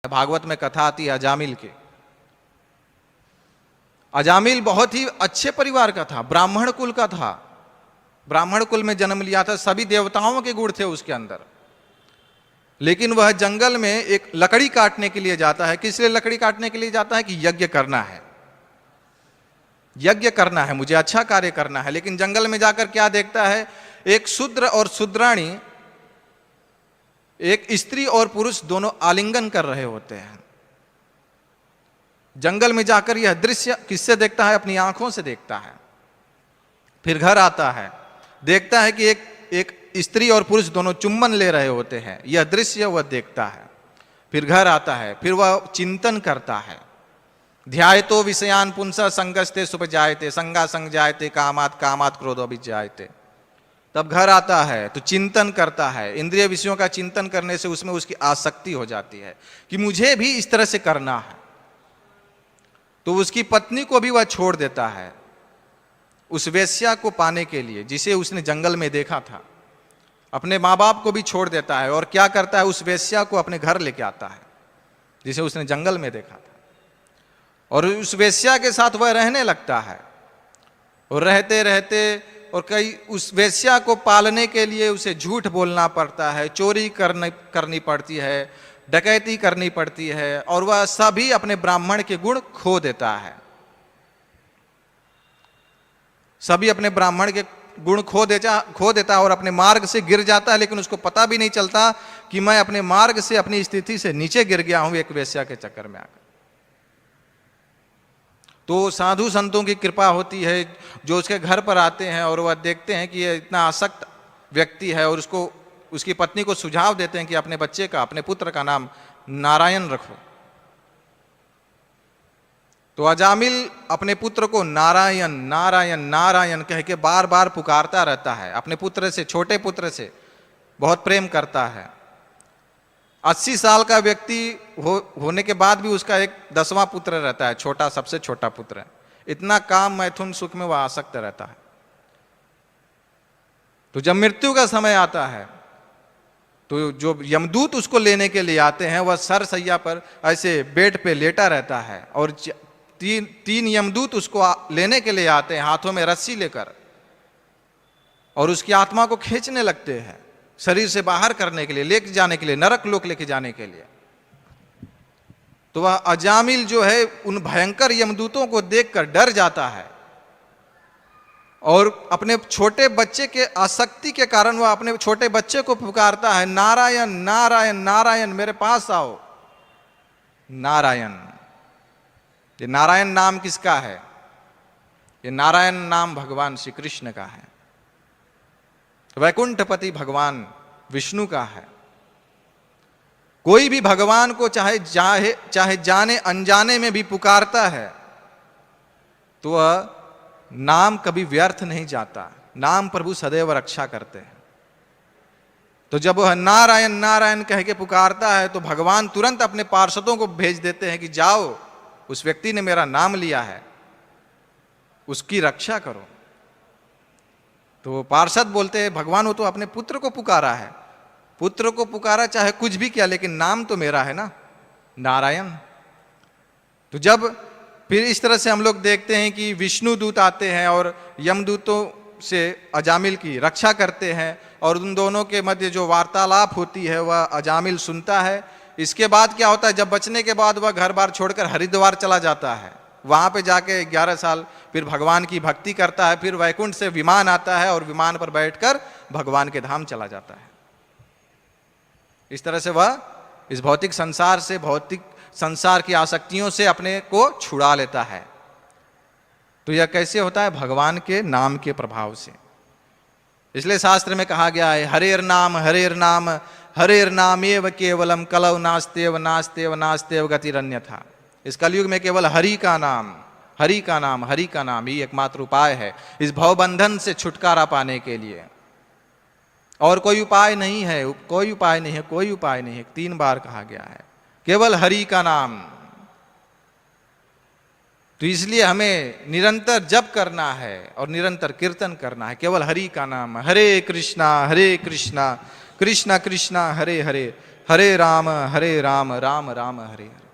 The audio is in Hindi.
भागवत में कथा आती है अजामिल की। अजामिल बहुत ही अच्छे परिवार का था, ब्राह्मण कुल का था, ब्राह्मण कुल में जन्म लिया था, सभी देवताओं के गुण थे उसके अंदर। लेकिन वह जंगल में एक लकड़ी काटने के लिए जाता है। किस लिए लकड़ी काटने के लिए जाता है? कि यज्ञ करना है, यज्ञ करना है, मुझे अच्छा कार्य करना है। लेकिन जंगल में जाकर क्या देखता है? एक शूद्र और शूद्राणी, एक स्त्री और पुरुष दोनों आलिंगन कर रहे होते हैं। जंगल में जाकर यह दृश्य किससे देखता है? अपनी आंखों से देखता है। फिर घर आता है, देखता है कि एक स्त्री और पुरुष दोनों चुम्बन ले रहे होते हैं। यह दृश्य वह देखता है। फिर घर आता है, फिर वह चिंतन करता है। ध्यायतो विषयान पुंसा संगस्ते सुपजायते संगा संग जायते कामात कामात क्रोधो विजायते। तब घर आता है तो चिंतन करता है। इंद्रिय विषयों का चिंतन करने से उसमें उसकी आसक्ति हो जाती है कि मुझे भी इस तरह से करना है। तो उसकी पत्नी को भी वह छोड़ देता है उस वेश्या को पाने के लिए जिसे उसने जंगल में देखा था। अपने माँ बाप को भी छोड़ देता है और क्या करता है? उस वेश्या को अपने घर लेके आता है जिसे उसने जंगल में देखा था, और उस वेश्या के साथ वह रहने लगता है। और रहते रहते और कई उस वेश्या को पालने के लिए उसे झूठ बोलना पड़ता है, चोरी करनी पड़ती है, डकैती करनी पड़ती है, और वह सभी अपने ब्राह्मण के गुण खो देता है। सभी अपने ब्राह्मण के गुण खो देता है और अपने मार्ग से गिर जाता है। लेकिन उसको पता भी नहीं चलता कि मैं अपने मार्ग से, अपनी स्थिति से नीचे गिर गया हूं एक वेश्या के चक्कर में आकर। तो साधु संतों की कृपा होती है जो उसके घर पर आते हैं और वह देखते हैं कि ये इतना आसक्त व्यक्ति है, और उसको, उसकी पत्नी को सुझाव देते हैं कि अपने बच्चे का, अपने पुत्र का नाम नारायण रखो। तो अजामिल अपने पुत्र को नारायण नारायण नारायण कह के बार बार पुकारता रहता है। अपने पुत्र से, छोटे पुत्र से बहुत प्रेम करता है। 80 साल का व्यक्ति होने के बाद भी उसका एक 10वां पुत्र रहता है, छोटा, सबसे छोटा पुत्र। इतना काम, मैथुन, सुख में वह आसक्त रहता है। तो जब मृत्यु का समय आता है तो जो यमदूत उसको लेने के लिए आते हैं, वह सरसैया पर ऐसे बेड पे लेटा रहता है, और तीन यमदूत उसको लेने के लिए आते हैं हाथों में रस्सी लेकर, और उसकी आत्मा को खींचने लगते हैं शरीर से बाहर करने के लिए, लेके जाने के लिए, नरक लोक लेके जाने के लिए। तो वह अजामिल जो है उन भयंकर यमदूतों को देखकर डर जाता है, और अपने छोटे बच्चे के आसक्ति के कारण वह अपने छोटे बच्चे को पुकारता है, नारायण नारायण नारायण, मेरे पास आओ। नारायण, ये नारायण नाम किसका है? ये नारायण नाम भगवान श्री कृष्ण का है, वैकुंठपति भगवान विष्णु का है। कोई भी भगवान को चाहे जाने अनजाने में भी पुकारता है तो वह नाम कभी व्यर्थ नहीं जाता। नाम प्रभु सदैव रक्षा करते हैं। तो जब वह नारायण नारायण कह के पुकारता है तो भगवान तुरंत अपने पार्षदों को भेज देते हैं कि जाओ, उस व्यक्ति ने मेरा नाम लिया है, उसकी रक्षा करो। तो पार्षद बोलते हैं, भगवान वो तो अपने पुत्र को पुकारा है, पुत्र को पुकारा चाहे कुछ भी किया, लेकिन नाम तो मेरा है ना, नारायण। तो जब फिर इस तरह से हम लोग देखते हैं कि विष्णु दूत आते हैं और यमदूतों से अजामिल की रक्षा करते हैं, और उन दोनों के मध्य जो वार्तालाप होती है वह अजामिल सुनता है। इसके बाद क्या होता है? जब बचने के बाद वह घर बार छोड़कर हरिद्वार चला जाता है। वहां पे जाके 11 साल फिर भगवान की भक्ति करता है। फिर वैकुंठ से विमान आता है और विमान पर बैठकर भगवान के धाम चला जाता है। इस तरह से वह इस भौतिक संसार से, भौतिक संसार की आसक्तियों से अपने को छुड़ा लेता है। तो यह कैसे होता है? भगवान के नाम के प्रभाव से। इसलिए शास्त्र में कहा गया है, हरेर नाम हरेर नाम हरेर नामेव केवलम कलौ नास्तेव नास्तेव नास्तेव गतिरन्यथा। इस कलयुग में केवल हरि का नाम, हरि का नाम, हरि का नाम ही एकमात्र उपाय है इस भवबंधन से छुटकारा पाने के लिए। और कोई उपाय नहीं है, कोई उपाय नहीं है, कोई उपाय नहीं है। 3 बार कहा गया है, केवल हरि का नाम। तो इसलिए हमें निरंतर जप करना है और निरंतर कीर्तन करना है, केवल हरि का नाम। हरे कृष्णा कृष्णा कृष्णा हरे हरे, हरे राम राम राम हरे हरे।